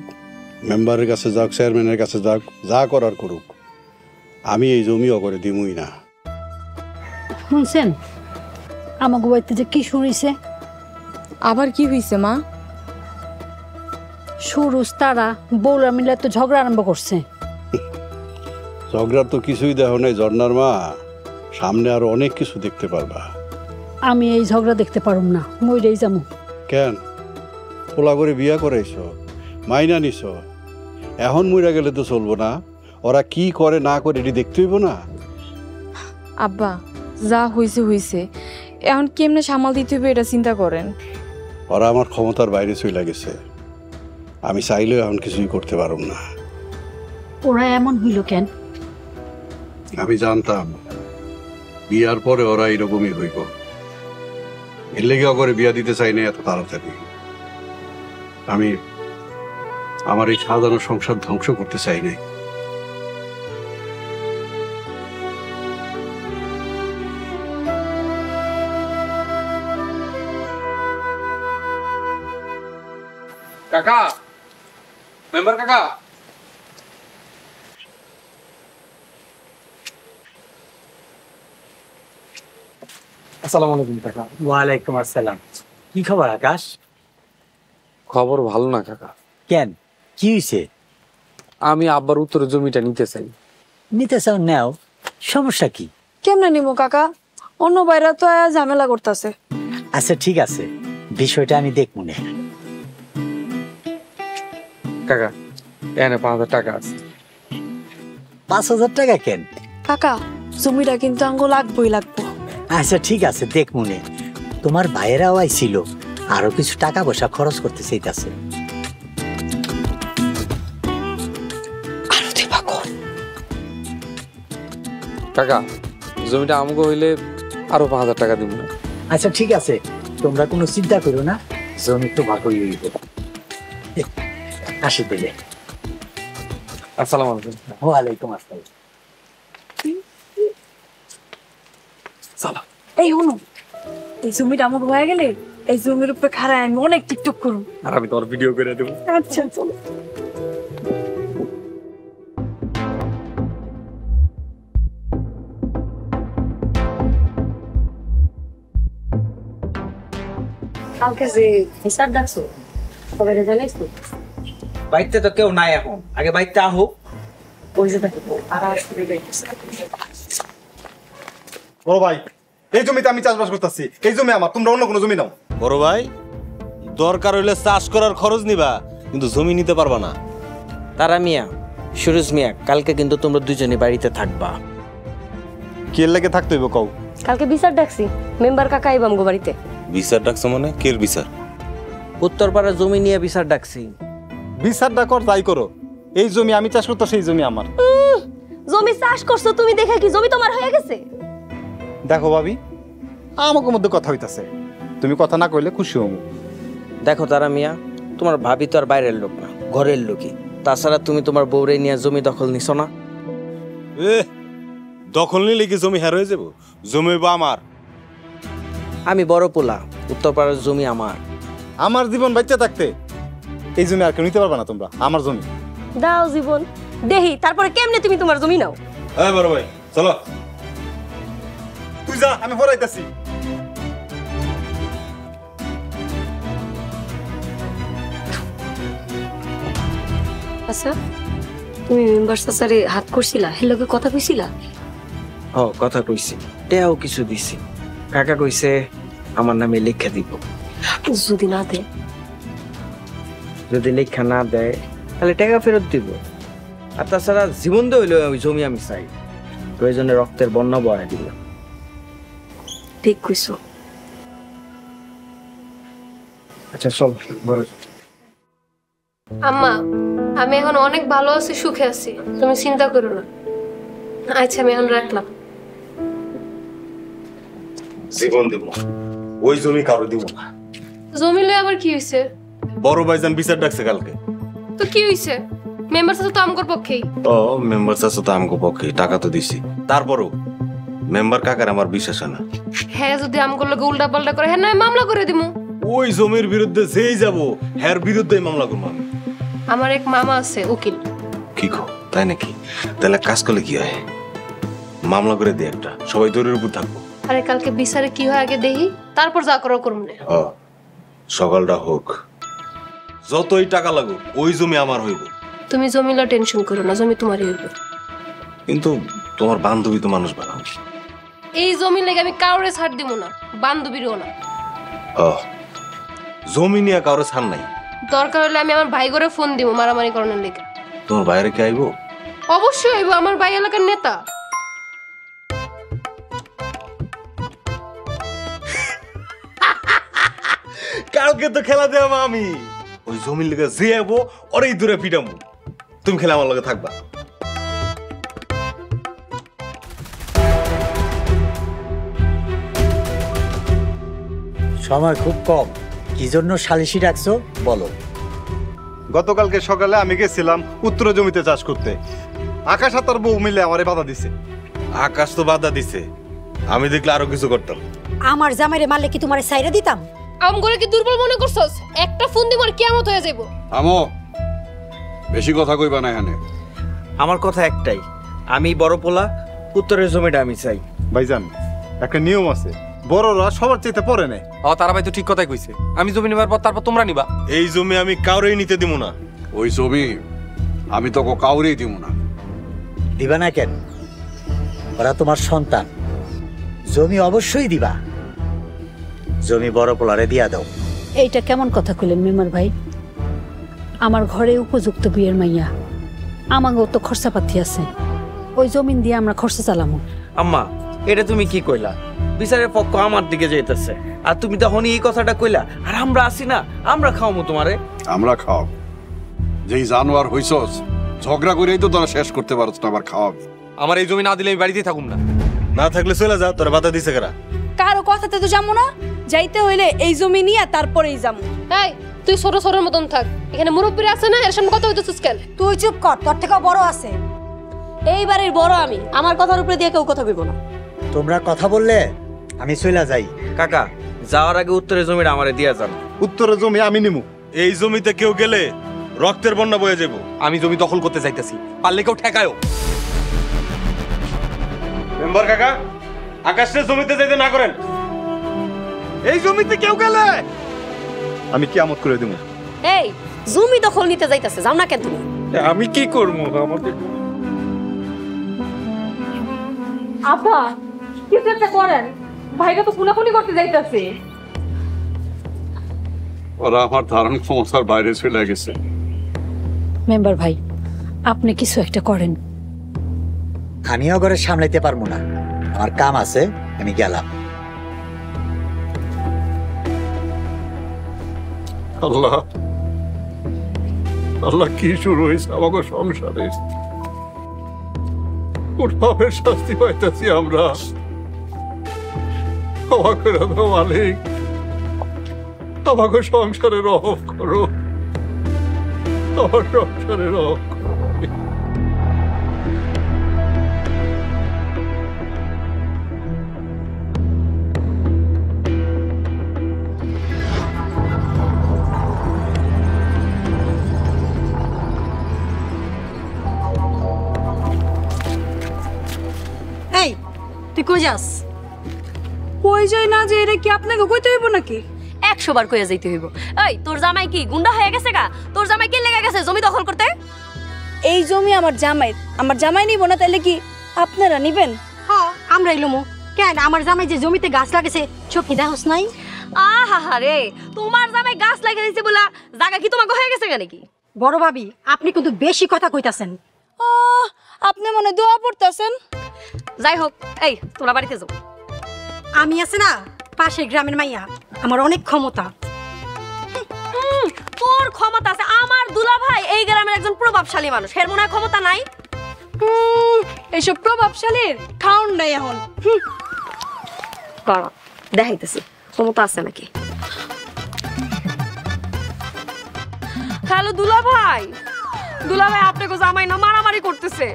মেম্বারের কাছে যাক, চেয়ারম্যানের কাছে যাক, যা করার করুক, আমি এই জমি অগরে দিমুই না। শুনছেন আমাকে বাড়িতে যে কি শুনিছে? আবার কি হইছে মা? সুরুজ তারা বউরা মিলে তো ঝগড়া আরম্ভ করছে। ঝগড়ার তো কিছুই দেখো নাই ঝর্ণার মা, সামনে আরো অনেক কিছু দেখতে পারবা। আমি এই ঝগড়া দেখতে পারুম না, মইরেই যাবো। কেন? পোলা করে বিয়া করাইছ, মাইনা নিছ, এখন মইরা গেলে তো চলবো না। ওরা কি করে না করে এটি দেখতে হইব না। আব্বা, যা হইছে হইছে, এখন কেমনে সামাল দিতে হইবে এটা চিন্তা করেন। ওরা আমার ক্ষমতার বাইরে চলে গেছে, আমি চাইলেও এখন কিছুই করতে পারব না। ওরা এমন হইল কেন? আমি জানতাম বিয়ার পরে ওরা এরকমই হইব, এর লেগে করে বিয়া দিতে চাই না এত তাড়াতাড়ি। আমি আমার এই সাধারণ সংসার ধ্বংস করতে চাই নাই। কাকা, মেম্বার কাকা। আসসালামু আলাইকুম কাকা। ওয়ালাইকুম আসসালাম। কি খবর আকাশ? খবর ভালো না কাকা। কেন, কি হয়েছে? আমি আব্বার উত্তরের জমিটা নিতে চাই। নিতে চাও নাও, সমস্যা কি? কেমনে নিব কাকা? অন্য বাইরা তো ঝামেলা করতেছে। আচ্ছা ঠিক আছে, বিষয়টা আমি দেখব না। কাকা এখানে 5000 টাকা আছে। 5000 টাকা কেন? কাকা, জমিটা কিন্তু আঙ্গো লাগবই লাগবো। আচ্ছা ঠিক আছে, দেখ মনে। তোমার ভাইয়েরাও আইছিল, আরো কিছু টাকা পয়সা খরচ করতে চাইতাছে। কাকা জমিটা আমাকে হইলে আরো 5000 টাকা দিব না। আচ্ছা ঠিক আছে, তোমরা কোনো চিন্তা করো না, জমি তো ভাগই হইব। আসি দিলে। আসসালামু আলাইকুম। ওয়ালাইকুম আসসালাম। এই শুনো, এই জমিটা আমার হয়ে গেলে এই জমির উপরে খাড়ায় আমি অনেক টিকটক করব। আর আমি তোর ভিডিও করে দেব। আচ্ছা চলো। কালকে যে হিসাব ডাকছো সবাই জানাইছো? বাইতে তো কেউ নাই এখন, আগে বাইতে আহো। ওই যে দেখো আর আসলে যাইতেছে। বড় ভাই, এই জমিতে আমি চাষবাস করতেছি, এই জমি আমার, তোমরা অন্য কোনো জমি নাও। বড় ভাই, দরকার হইলে চাষ করার খরচ নিবা, কিন্তু জমি নিতে পারবা না। তারা মিয়া, সুরজ মিয়া, কালকে কিন্তু তোমরা দুজনে বাড়িতে থাকবা। কি এর লাগে থাকতে হইব কও? কালকে বিচার ডাকছি, মেম্বার কাকা আইব আমগো বাড়িতে। বিচার ডাকছো মানে? কের বিচার? উত্তরপাড়া জমি নিয়ে বিচার ডাকছি। বিচারটা কর, তাই করো। এই জমি আমি চাষ করতে, সেই জমি আমার। জমি চাষ করছো তুমি, দেখে কি জমি তোমার হয়ে গেছে? দেখো ভাবি, আমাকে মধ্যে কথা হইতাছে, তুমি কথা না কইলে খুশি হবো। দেখো তারা মিয়া, তোমার ভাবি তো আর বাইরের লোক না, ঘরের লোকই। তাছাড়া তুমি তোমার বউরে নিয়ে জমি দখল নিছো না? দখল নিলে কি জমি হার হয়ে যাব? জমি বা আমার। আমি বড় পোলা, উত্তরপাড়ার জমি আমার। আমার জীবন বাচ্চা থাকতে এই জমি আর কেউ নিতে পারবে না তোমরা, আমার জমি। দাও জীবন দেহি, তারপরে কেমনে তুমি তোমার জমি নাও? হ্যাঁ বড় ভাই চলো। তুই যা, আমি পড়াইতাছি। আচ্ছা তুমি মেম্বার স্যারে হাত করছিলা, হের লগে কথা কইছিলা? কথা কইছি, টেও কিছু দিছি। কাকা কইছে আমার নামে লেখা দিব। যদি না দেয়? যদি লেখা না দেয় তাহলে টাকা ফেরত দিব। আর তাছাড়া জীবন দিয়ে হইলে ওই জমি আমি চাই, প্রয়োজনে রক্তের বন্যা বহায় দিল। ঠিক কইছো। আচ্ছা চল বড়। আম্মা আমি এখন অনেক ভালো আছি, সুখে আছি, তুমি চিন্তা করো না। আচ্ছা আমি এখন রাখলাম। জীবন দিব, ওই জমি কারো দিব না। জমি লয়ে আবার কি হইছে? বড় ভাইজান বিচার ডাকছে কালকে। তো কি হইছে? মেম্বার সাথে তো আমগর পক্ষেই। ও মেম্বার চাচা তো আমগো পক্ষে, টাকা তো দিছি। তারপরও মেম্বার কাকার আমার বিশ্বাস হয় না। হ্যাঁ যদি আমগর লগে উল্টা পাল্টা করে হ্যাঁ নয় মামলা করে দিমু। ওই জমির বিরুদ্ধে যেই যাব হ্যার বিরুদ্ধে মামলা করবো আমি। আমার এক মামা আছে উকিল। কি কো তাই নাকি? তাহলে কাজ করলে কি হয়? মামলা করে দে একটা, সবাই দৌড়ের উপর থাকবো। আরে কালকে বিচারে কি হয় আগে দেখি, তারপর যা করো করুম না। সকালটা হোক, যতই টাকা লাগুক ওই জমি আমার হইব। তুমি জমিলা টেনশন করো না, জমি তোমারই হইব। কিন্তু তোমার বান্ধবী তো মানুষ বানাও। এই জমি লেগে আমি কাউরে ছাড় দিব না, বান্ধবীরও না। জমি নিয়ে কারো ছাড় নাই। দরকার হলে আমি আমার ভাই করে ফোন দিব মারামারি করানোর লেগে। তোমার বাইরে কে আইবো? অবশ্যই আইবো, আমার ভাই এলাকার নেতা। কালকে তো খেলা দেব আমি। ওই জমির লেগে যে আইবো ওরই দূরে পিটামু। তুমি খেলে আমার লগে থাকবা। সময় খুব কম, কি জন্য সালিশি ডাকছো বলো? গতকালকে সকালে আমি গেছিলাম উত্তর জমিতে চাষ করতে। আকাশ আর তার বউ মিলে আমারে বাধা দিছে। আকাশ তো বাধা দিছে, আমি দেখলে আরো কিছু করতাম। আমার জামাইরে মারলে কি তোমারে সাইরা দিতাম? আমগরে কি দুর্বল মনে করছস? একটা ফোন দিমর কিয়ামত হয়ে যাইবো। আমো বেশি কথা কইবা না এখানে। আমার কথা একটাই, আমি বড় পোলা, উত্তরের জমিটা আমি চাই। ভাইজান একটা নিয়ম আছে, বড়রা সবার চাইতে পরে নেয়। তারা ভাই তো ঠিক কথাই কইছে, আমি জমি নেবার পর তারপর তোমরা নিবা। এই জমি আমি কাউরেই নিতে দিব না। ওই জমি আমি তো কাউরেই দিব না। দিবা না কেন? ওরা তোমার সন্তান, জমি অবশ্যই দিবা। জমি বড় পোলারে দিয়া দাও। এইটা কেমন কথা কইলেন মেম্বার ভাই? আমার ঘরে উপযুক্ত বিয়ের মাইয়া, আমাগো তো খরচাপাতি আছে, ওই জমিন দিয়ে আমরা খরচা চালামু। আম্মা এটা তুমি কি কইলা? বিচারের পক্ষ আমার দিকে যাইতেছে, আর তুমি তখন এই কথাটা কইলা। আর আমরা আছি না, আমরা খাওয়ামু তোমারে। আমরা খাও, যেই জানোয়ার হইছস ঝগড়া করেই তো তোরা শেষ করতে পারছ না, আবার খাওয়াবি। আমার এই জমি না দিলে আমি বাড়িতেই থাকুম না। না থাকলে চলে যা, তোরা বাধা দিছে কারা? কারো কথাতে তো যাবো না, যাইতে হইলে এই জমি নিয়ে তারপরেই যাবো। এই তুই ছোট ছোট মতন থাক, এখানে মুরব্বীরা আছে না, এর সামনে কথা হইতেছিস কেন? তুই চুপ কর, তোর থেকে বড় আছে। এই বাড়ির বড় আমি, আমার কথার উপরে দিয়ে কেউ কথা কইব না। তোমরা কথা বললে আমি চলে যাই। কাকা যাওয়ার আগে উত্তরের জমিটা আমারে দিয়া যান। উত্তরের জমি আমি নিমু। এই জমিতে কেউ গেলে রক্তের বন্যা বয়ে যাবো। আমি জমি দখল করতে চাইতেছি, পারলে কেউ ঠেকায়ও। মেম্বার কাকা, আকাশের জমিতে যাইতে না করেন। এই জমিতে কেউ গেলে আমি কিয়ামত করে দেব। এই জমি দখল নিতে যাইতাছে, যাও না কেন তুমি? আমি কি করব? আমাকে আপা কিছু একটা করেন, ভাইরা তো খুনাখুনি করতে যাইতাছে। ওরা আমার ধারণ ক্ষমতার বাইরে চলে গেছে। মেম্বার ভাই আপনি কিছু একটা করেন। আমিও ঘরে সামলাইতে পারবো না, আমার কাম আছে, আমি গেলাম। আল্লাহ আল্লাহ, কি শুরু হয়েছে আমাকে সংসারে? কোন পাপের শাস্তি পাইতেছি আমরা? ক্ষমা করে দাও মালিক, আমাকে সংসারে রহম করো, আমার সংসারে রহম করো। তুই কই যাস? কই যাই না যে এটা কি আপনাকে কইতে হইব নাকি? 100 বার কইয়া যাইতে হইব। এই তোর জামাই কি গুন্ডা হয়ে গেছে গা? তোর জামাই কি লেগে গেছে জমি দখল করতে? এই জমি আমার জামাই নিব না, তাইলে কি আপনারা নিবেন? হ্যাঁ আমরা ইলুমু। কেন আমার জামাই যে জমিতে গাছ লাগাইছে চোখ কি দেখোস নাই? আহা রে, তোমার জামাই গাছ লাগাইছে বলা জায়গা কি তোমাকে হয়ে গেছে নাকি? বড় ভাবি আপনি কিন্তু বেশি কথা কইতাছেন। আপনি মনে দোয়া পড়তাছেন। যাই হোক, এই তোরা বাড়িতে যাও। আমি আছে না পাশের গ্রামের মাইয়া, আমার অনেক ক্ষমতা। তোর ক্ষমতা আছে? আমার দুলা ভাই এই গ্রামের একজন প্রভাবশালী মানুষ, এর মনে হয় ক্ষমতা নাই? এইসব প্রভাবশালীর খাউন নাই এখন। দেখাইতেছি ক্ষমতা আছে নাকি। হ্যালো দুলা ভাই, আপনাকে জামাই না মারামারি করতেছে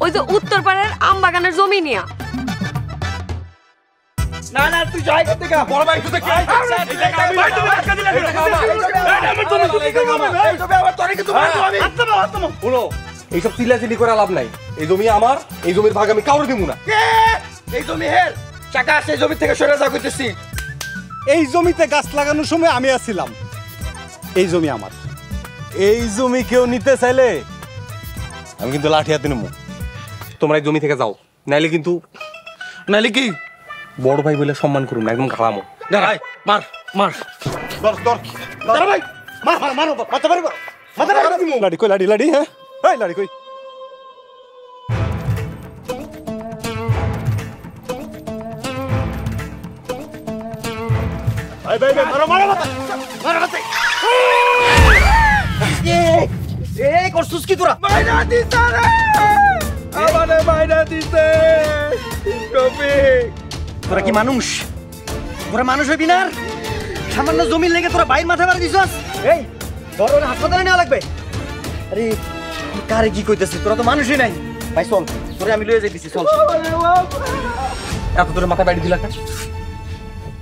ওই যে উত্তর পাড়ের আম বাগানের জমি নিয়া। না না তুই যাই করতে গা বড় ভাই তুই কি ভাই তুমি আটকা দিলা কেন? আমার তুমি আবার তোরে কি তুমি আত্মা শুনো, এইসব চিল্লাচিল্লি করে লাভ নাই। এই জমি আমার, এই জমির ভাগ আমি কাউরে দিব না। এই জমি হের চাকা সেই জমি থেকে সরে যা কইতেছি। এই জমিতে গাছ লাগানোর সময় আমি আছিলাম। এই জমি আমার। এই জমি কেউ নিতে চাইলে আমি কিন্তু লাঠি হাতে নেবো। তোমরা এই জমি থেকে যাও, নাইলে কি বড় ভাই বলে সম্মান করুন না, একদম খালামো। দাঁড়াই মার মার দাঁড়া ভাই মার মার মার মারতে পারবো লাড়ি কই লাড়ি হ্যাঁ এই লাড়ি কই ভাই মারো এই করছুস কি তোরা? মাইনা দিছে রে, আমারে মাইনা দিছে। কপি তোরা কি মানুষ? তোরা মানুষ হইবি না? সামান্য জমি লেগে তোরা বাইর মাথা মারা দিছস। এই বড় হাসপাতালে নেওয়া লাগবে। আরে কারে কি কইতেছিস? তোরা তো মানুষই নাই। ভাই চল, তোরে আমি লয়ে যাইতেছি, চল। এত তোর মাথা বাইরে দিলা কেন?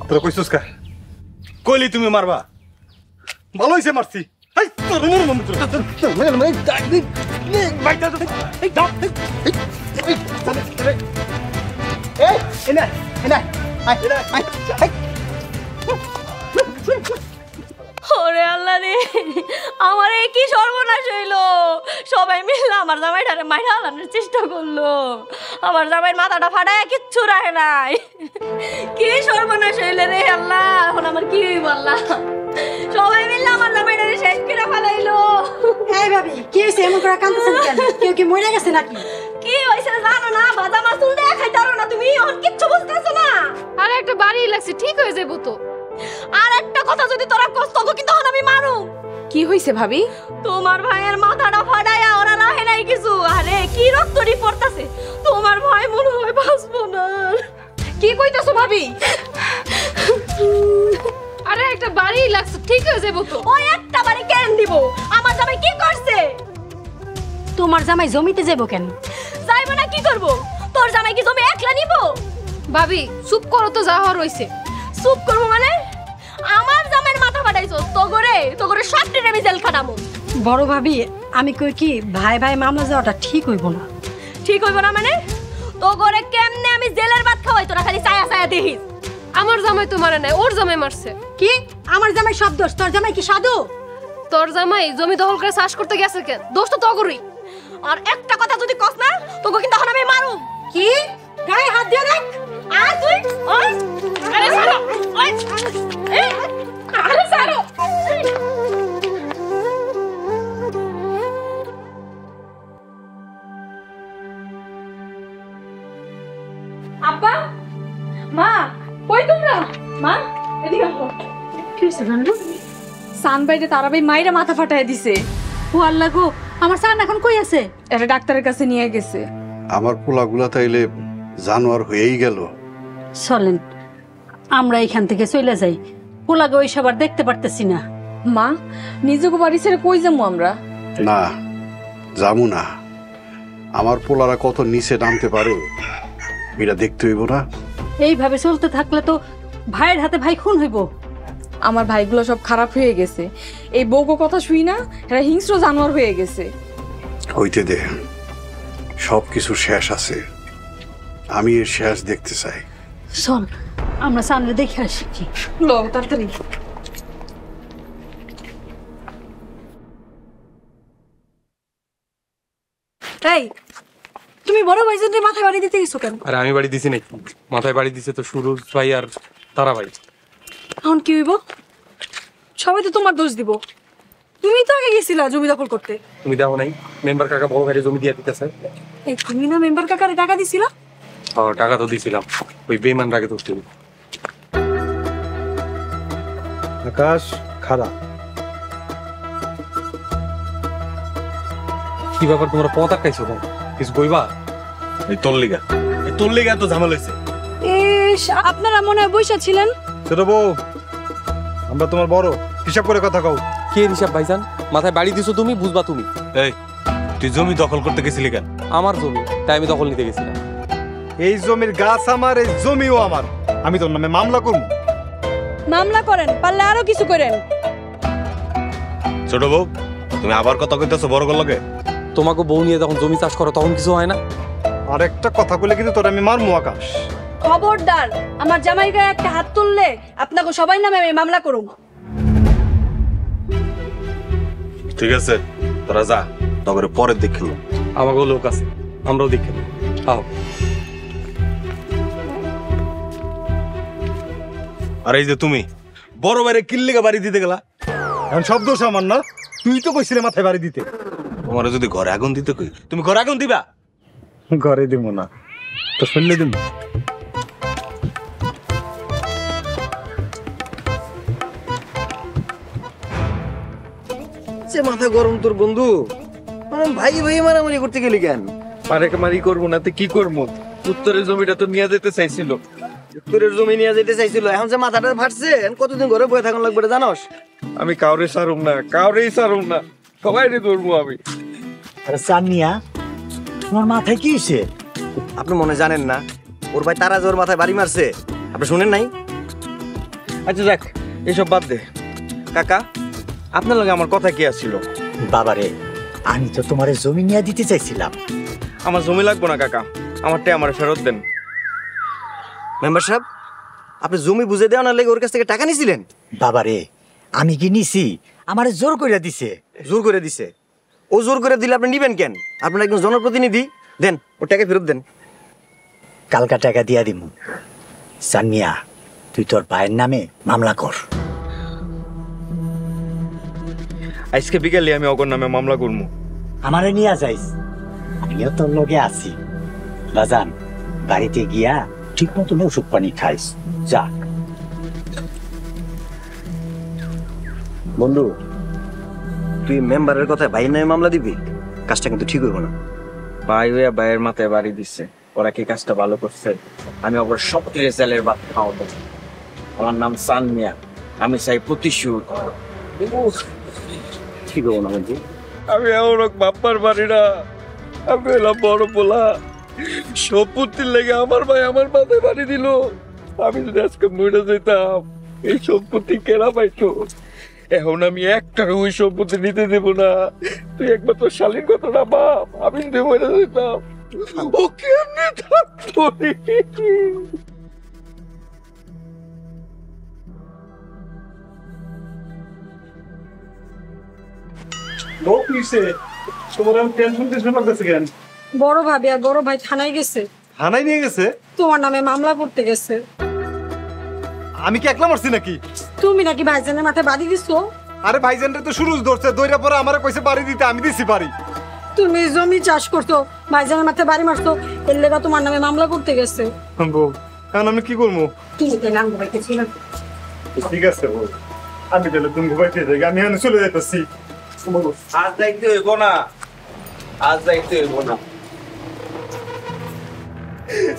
তোরা কইছস কা? কইলি তুমি মারবা, ভালো হইছে মারছি। এই তোর মন মন তোর ওরে আল্লাহ রে, আমার এই কি সর্বনাশ হইলো। সবাই মিলে আমার জামাইটারে মাইরা আলানোর চেষ্টা করলো। আমার জামাইয়ের মাথাটা ফাটায় কিচ্ছু রাখে নাই। কি সর্বনাশ হইলো রে আল্লাহ, এখন আমার কি হইব আল্লাহ? সবাই মিলে আমার জামাইটারে শেষ করে ফেলাইলো। এই ভাবি কি হইছে? এমন করে কাঁদতেছেন কেন? কেউ কি মরে গেছে নাকি? কি হইছে জানো না? ভাজা মাছ তুলতে খাইতারো না তুমি, এখন কিচ্ছু বুঝতেছো না। আরে একটা বাড়ি লাগছে, ঠিক হয়ে যাবো তো। আর একটা কথা যদি তোরা কষ্ট তখন কিন্তু আমি মারু। কি হইছে ভাবি? তোমার ভাইয়ের মাথাটা ফাটায়া ওরা রাহে নাই কিছু। আরে কি রক্তরি পড়তাছে, তোমার ভাই মনে হয় বাঁচবো না। কি কইতাছো ভাবি? আরে একটা বাড়ি লাগছে, ঠিক হয়ে যাবো তো। ওই একটা বাড়ি কেন দিব? আমার জামাই কি করছে? তোমার জামাই জমিতে যাবো কেন? যাইবো না কি করব? তোর জামাই কি জমি একলা নিব? ভাবি চুপ করো তো, যা হওয়ার হইছে। চুপ করবো মানে? আমার জামাইয়ের মাথা ফাটাইছো, তোগরে সব দিন আমি জেল খাটামু। বড় ভাবি আমি কই কি ভাই ভাই মামলা যাওয়াটা ঠিক হইব না। ঠিক হইব না মানে? তোগরে কেমনে আমি জেলের ভাত খাওয়াই, তোরা খালি ছায়া ছায়া দেখিস। আমার জামাই তো মারে নাই, ওর জামাই মারছে। কি আমার জামাই সব দোষ? তোর জামাই কি সাধু? তোর জামাই জমি দখল করে চাষ করতে গেছে কেন? দোষ তো তগরই। আর একটা কথা যদি কস না তোকে কিন্তু এখন আমি মারু। কি গায়ে হাত দিয়ে দেখ। আর তুই ওই আরে ছাড়ো, ওই এই আরে ছাড়ো। আব্বা মা কই তোমরা? মা এদিকে আসো। কি হইছে জানো? সানবাইতে তারাবাই মাইরা মাথা ফাটায় দিছে। ও আল্লাহ গো, আমার সান এখন কই আছে? এটা ডাক্তারের কাছে নিয়ে গেছে। আমার পোলাগুলা তাইলে জানোয়ার হয়েই গেল। চলেন আমরা এখান থেকে চলে যাই, পোলাগে ওই সবার দেখতে পারতেছি না। মা নিজেকে বাড়ি ছেড়ে কই যাবো আমরা? না যাবো না, আমার পোলারা কত নিচে নামতে পারে এটা দেখতে হইব না? এইভাবে চলতে থাকলে তো ভাইয়ের হাতে ভাই খুন হইব। আমার ভাইগুলো সব খারাপ হয়ে গেছে, এই বউগো কথা শুই না, এরা হিংস্র জানোয়ার হয়ে গেছে। হইতে দে, সব কিছু শেষ আছে। আমি এর শেষ দেখতে চাই। শোন আমরা সামনে দেখে আসি কি লো তাড়াতাড়ি। এই তুমি বড় ভাইজানের মাথায় বাড়ি দিতে গেছো কেন? আরে আমি বাড়ি দিছি নাকি? মাথায় বাড়ি দিছে তো সুরজ ভাই আর তারা ভাই। এখন কি হইব? সবাই তো তোমার দোষ দিব। তুমি তো আগে গেছিলা জমি দখল করতে। তুমি দেখো নাই মেম্বার কাকা বড় ভাইয়ের জমি দিয়ে দিতেছে? এই তুমি না মেম্বার কাকারে টাকা দিছিলা? টাকা তো দিছিলাম, ওই বেমান রাগে তো তুমি। আকাশ খারাপ। কি ব্যাপার তোমরা পথ আটকাইছো কেন? কিছু কইবা? এই তোর লিগা এত ঝামেলা হয়েছে। ইস আপনারা মনে হয় বইসা ছিলেন। ছোট বউ আমরা তোমার বড়, হিসাব করে কথা কও। কে হিসাব ভাইজান? মাথায় বাড়ি দিছো তুমি, বুঝবা তুমি। এই তুই জমি দখল করতে গেছিলি কেন? আমার জমি, তাই আমি দখল নিতে গেছিলাম। এই জমির গাছ আমার, এই জমিও আমার। আমি তোর নামে মামলা করব। মামলা করেন, পারলে আরো কিছু করেন। ছোট বউ তুমি আবার কথা কইতেছো বড় গর লগে? তোমাকে বউ নিয়ে যখন জমি চাষ করো তখন কিছু হয় না? আর একটা কথা কইলে কিন্তু তোর আমি মারমু আকাশ। খবরদার আমার জামাই গায়ে একটা হাত তুললে আপনাকে সবাই নামে আমি মামলা করব। ঠিক আছে তোরা যা, তবে পরে দেখিল। আমাকেও লোক আছে, আমরাও দেখে নেব। আও। আর এই যে তুমি বড় বাইরে কিল্লিগা বাড়ি দিতে গেলা, এখন সব দোষ আমার না? তুই তো কইছিলে মাথায় বাড়ি দিতে। তোমার যদি ঘরে আগুন দিতে কই, তুমি ঘরে আগুন দিবা? ঘরে দিব না তো ফেললে দিব। মাথা গরম তোর বন্ধু, ভাই ভাই মারামারি করতে গেলি কেন? মারামারি করবো না তো কি করবো? উত্তরের জমিটা তো নিয়ে যেতে চাইছিল। উত্তরের জমি নিয়ে যেতে চাইছিল, এখন যে মাথাটা ফাটছে কতদিন ঘরে বয়ে থাকুন লাগবে জানোস? আমি কাউরে সারুম না, কাউরেই সারুম না, সবাই ধরবো আমি। আরে সানিয়া তোমার মাথায় কি হইছে? আপনি মনে জানেন না ওর ভাই তারা যে ওর মাথায় বাড়ি মারছে, আপনি শুনেন নাই? আচ্ছা যাক এসব বাদ দে। কাকা আপনার লগে আমার কথা কি আছিল? বাবারে আমি তো তোমার জমি নিয়ে দিতে চাইছিলাম। আমার জমি লাগবো না কাকা, আমারটা আমার ফেরত দেন। মেম্বার সাহেব আপনি জমি বুঝে দেওয়া না লেগে ওর কাছ থেকে টাকা নিছিলেন? বাবারে আমি কি নিছি? আমারে জোর করে দিছে। জোর করে দিছে? ও জোর করে দিলে আপনি নিবেন কেন? আপনার একজন জনপ্রতিনিধি, দেন ও টাকা ফেরত দেন। কালকা টাকা দিয়া দিমু। সানিয়া তুই তোর ভাইয়ের নামে মামলা কর। আজকে বিকালে আমি অগর নামে মামলা করবো। আমারে নিয়ে যাইস, আমিও তোর লগে আছি। বাজান বাড়িতে গিয়া ঠিক মতন ওষুধ পানি খাইস। যা বন্ধু, তুই মেম্বারের কথায় ভাইয়ের নামে মামলা দিবি? কাজটা কিন্তু ঠিক হইব না। ভাই হইয়া ভাইয়ের মাথায় বাড়ি দিচ্ছে, ওরা কি কাজটা ভালো করছে? আমি ওপর সব রেজাল্টের বাদ খাওয়াবো। আমার নাম সানমিয়া, আমি চাই প্রতিশোধ। ঠিক হবো না বন্ধু। আমি এমন বাপ্পার বাড়ি না, আমি এলাম বড় পোলা। সম্পত্তির লেগে আমার ভাই আমার মাথায় বাড়ি দিল। আমি যদি আজকে মরে যেতাম এই সম্পত্তি কেনা পাইতো। এখন আমি একটার ওই সম্পত্তি নিতে দেবো না। তুই একবার তোর শালীর কথাটা বাপ, আমি মরে যেতাম। ও কেমনে থাকতো? বড় ভাবি আর বড় ভাই থানায় গেছে। থানায় নিয়ে গেছে? তোমার নামে মামলা করতে গেছে। আমি কি একলা মারছি নাকি? তুমি নাকি ভাইজানের মাথায় বাড়ি দিছো? আরে ভাইজানটা তো সুরজ ধরছে, দইরা পরে আমারে কইছে বাড়ি দিতে, আমি দিছি বাড়ি। তুমি জমি চাষ করছো, ভাইজানের মাথায় বাড়ি মারছো, এর লেগা তোমার নামে মামলা করতে গেছে। বউ এখন আমি কি করবো? তুমি তো নাম বলতেছিল। ঠিক আছে বউ, আমি তাহলে তুমি ঘুমাইতে যাই, আমি এখন চলে যাইতেছি। আজ যাইতে হইব না, আজ যাইতে হইব না।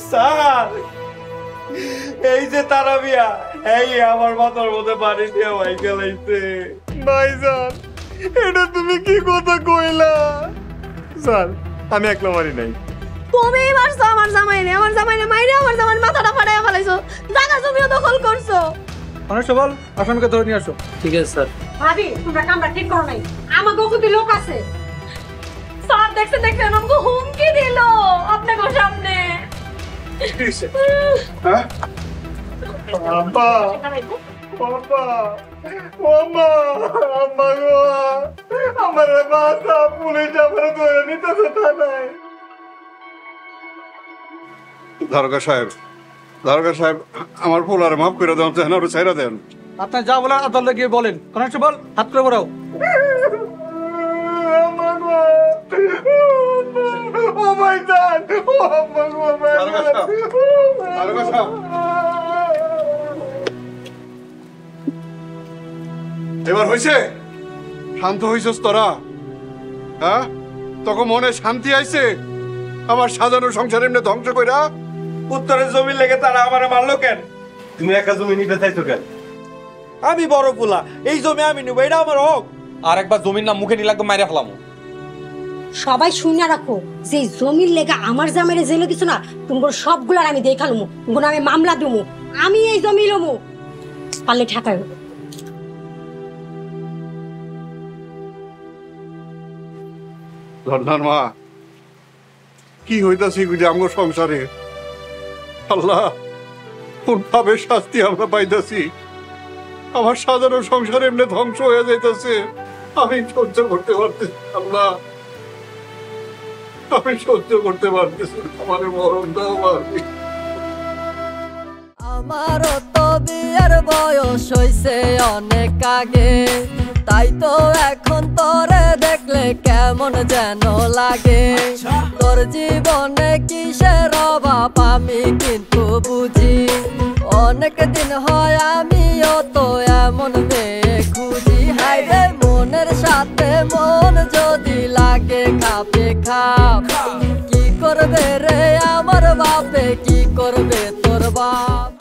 স্যার এই যে তারা বিয়া, এই আমার মাথার মধ্যে পানি দিয়ে ভাই গেলাইছে। ভাইজান এটা তুমি কি কথা কইলা? স্যার আমি একলা মারি নাই। তুমি মারছো আমার জামাইনে, আমার জামাইনে মাইরে আমার জামাইয়ের মাথাটা ফাটাইয়া ফেলাইছো, জায়গা জমিও দখল করছো। কনস্টেবল আসামিকে ধরে নিয়ে আসো। ঠিক আছে স্যার। ভাবি তোমরা কামটা ঠিক করো নাই, আমাকে ওখানে লোক আছে। স্যার দেখছেন আমাকে হুমকি দিল আপনাকে সামনে। হ্যাঁ আব্বা বাবা ওমা আম্মা গো আমার বাসা পুলিশ আমার ধরে নিতেছে থানায়। দারোগা সাহেব আমার পোলারে মাফ করে দেন, যেন ওরা ছেড়ে দেন। আপনি যা বলেন আদালতে গিয়ে বলেন। কনস্টেবল হাত করে বড়াও। এবার হয়েছে? শান্ত হয়েছিস তোরা? হ্যাঁ, তখন মনে শান্তি আইছে? আমার সাজানো সংসার এমনি ধ্বংস কইরা উত্তরের জমি লেগে তারা আমার মারলো কেন? তুমি একা জমি নিতে চাইছো কেন? আমি বড় পোলা, এই জমি আমি নেবো, এটা আমার হক। আর একবার জমির নাম মুখে নিলে একদম মাইরা ফেলামো। সবাই শুনে রাখো, যে জমির লেগা আমার জামাইরে জেলে দিছো না, তোমার সবগুলার আমি দেখালুমু, তোমার আমি মামলা দিমু, আমি এই জমি লমু, পারলে ঠেকাই। ধন্যার মা, কি হইতাছে আমার সংসারে? আল্লাহ, কোন ভাবে শাস্তি আমরা পাইতাছি? আমার সাধারণ সংসার এমনি ধ্বংস হয়ে যাইতেছে। আমি সহ্য করতে পারতেছি আল্লাহ, আমি সহ্য করতে পারতেছি। আমার মরণ দাও মারবি। আমারও তো বিয়ের বয়স হইছে অনেক আগে, তাই তো এখন তোরে দেখলে কেমন যেন লাগে। তোর জীবনে কিসের অভাব আমি কিন্তু বুঝি, অনেক দিন হয় আমিও তো এমন মেয়ে খুঁজি। হাইরে মনের সাথে মন যদি লাগে খাপে খাপ, কি করবে রে আমার বাপে, কি করবে তোর বাপ?